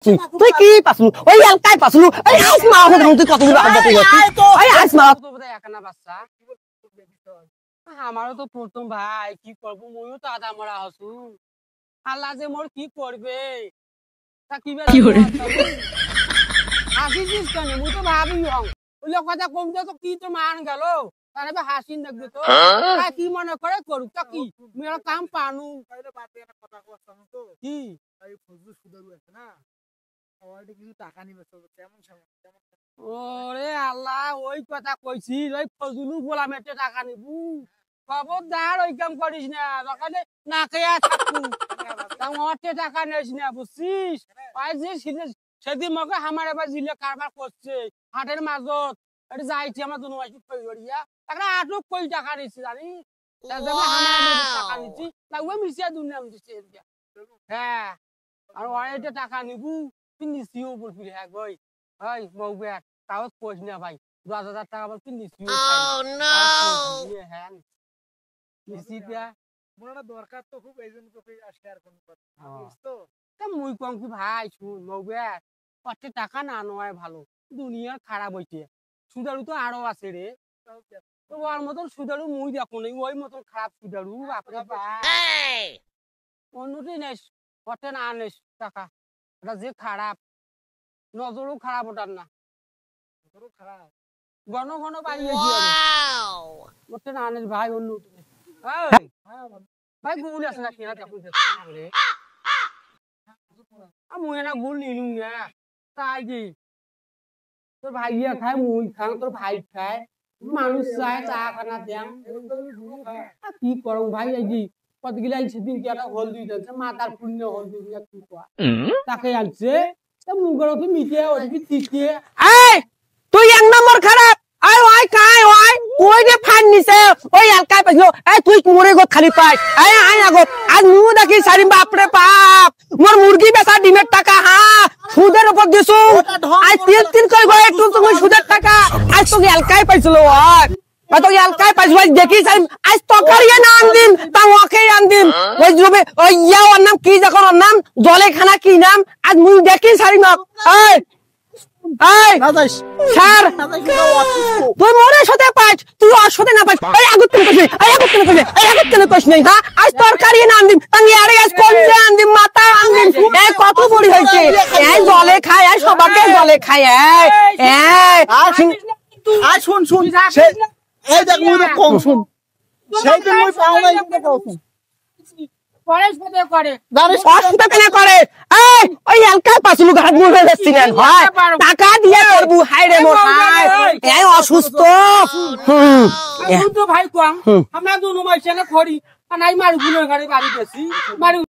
তুই কি পাসলু ওই এলকাই পাসলু এই আইস মা হতে তুই কতগুলো আড্ডাতে গেছিস এই আইস মা তো বোধহয় একানা বাচ্চা আমারও তো প্রথম ভাই কি করবো মইও তো আদা মরা হসু আল্লাহ যে মোর কি করবে তা কি করে হাসিছিস কেন মুই তো ভাবি হং ওই কথা কমতে তো কি তো মান গেল তারে বা হাসি দেখবে তো তাই কি মনে করে করুক তা কি মেরা কাম পানু তাইলে বাতে একটা কথা কইছাম তো কি এই ফজলু সুদারু আছে না ওইটা কিছু টাকা নিবে তো কেমন কেমন ওরে আল্লাহ ওই কথা কইছি ওই ফজলু গোলাম এতে টাকা নিবু খবরদার ওই কাম করিস না দোকানে না খেয়ে থাকু তা ওতে টাকা নিস না বুঝছিস ওই যে সেদিন মকে আমার এবার জিলে কারবার করছে হাটের মাজত এটা যাইছি আমার দুনো মাসি কই গড়িয়া তাকরা আটক কই টাকা নিছি জানি তাজে আমার টাকা নিছি তা ওই মিশিয়া দুনিয়া দিছে হ্যাঁ আর ওইটা টাকা নিবু পিনিসিও বল ফিরে হ্যাঁ গই ওই বউবে তাও কইস না ভাই 2000 টাকা বল পিনিসিও ও নো হ্যাঁ নিসিটা মোরটা দরকার তো খুব এইজন্য তোকে শেয়ার কোন কথা বুঝতো তা মুই কম কি ভাই শুন বউবে কত টাকা না নয় ভালো দুনিয়া খারাপ হইছে সুদারু তো আরো আছে রে তো ওর মতন সুদারু মুই দেখো নাই ওই মতন খারাপ সুদারু বাপরে বাপ অন্যটি নেস কত না আনিস টাকা এটা যে খারাপ নজরও খারাপ ওটার না নজরও খারাপ ঘন ঘন বাড়িয়েছি কত না আনিস ভাই অন্য ভাই গুল আছে না কিনা দেখুন রে মুই না গুল নিলুম না তাই কি তোর ভাইয়া খায় মুই খাং তোর ভাই খায় মানুষ চায় চা খানা দেন কি করো ভাই এই যে কত গিলা সেদিন কি একটা হলদি দিয়েছে মাথার পুণ্য হলদি দিয়া কি কয় তাকে আনছে তা মুগর কি মিটে ওই কি তিকে এই তুই এক নম্বর খারাপ আই ওই কাই ওই ওই যে ফান নিছে ওই এলকাই পাইলো এই তুই মোরে গো খালি পাই এই আই আগো আজ মু দেখি সারি বাপ রে বাপ মোর মুরগি বেচা ডিমের টাকা হ্যাঁ সুদের উপর দিছু আই তিন কই গো একটু তুমি সুদের টাকা আজ তো এলকাই পাইছিল ওই তো এলকাই পাইছ ভাই দেখি সারি আজ তকারিয়ে না আনদিন তা ওকে আনদিন ওই জবে ওই ইয়া ওর নাম কি যখন ওর নাম জলে খানা কি নাম আজ মুই দেখি সারি মক এই এই স্যার তুই মোরে সাথে পাইছ তুই ওর সাথে না পাইছ এই আগত তুমি কইছ এই আগত তুমি কইছ এই আগত তুমি কইছ নাই হ্যাঁ আজ তরকারি না আনদিন তাঙ্গি আরে আজ কলজে আনদিন মাথা আনদিন এই কত বড়ি হইছে এই জলে খায় এই সবাকে জলে খায় এই আই শুন শুন এই দেখ মুই কম শুন সেই দিন মুই পাও নাই কইছ পরেশ পদে করে জানিস কষ্ট কেন করে এই ওই এলকাই পাছলু ঘাট মুড়ে যাচ্ছিলেন হয় টাকা দিয়ে করবু হাই রে মোর হাই এই অসুস্থ তো ভাই কোয়াং আমরা দুনো মাইছে না খড়ি আর নাই মারি গুলো গাড়ি বাড়ি গেছি মারি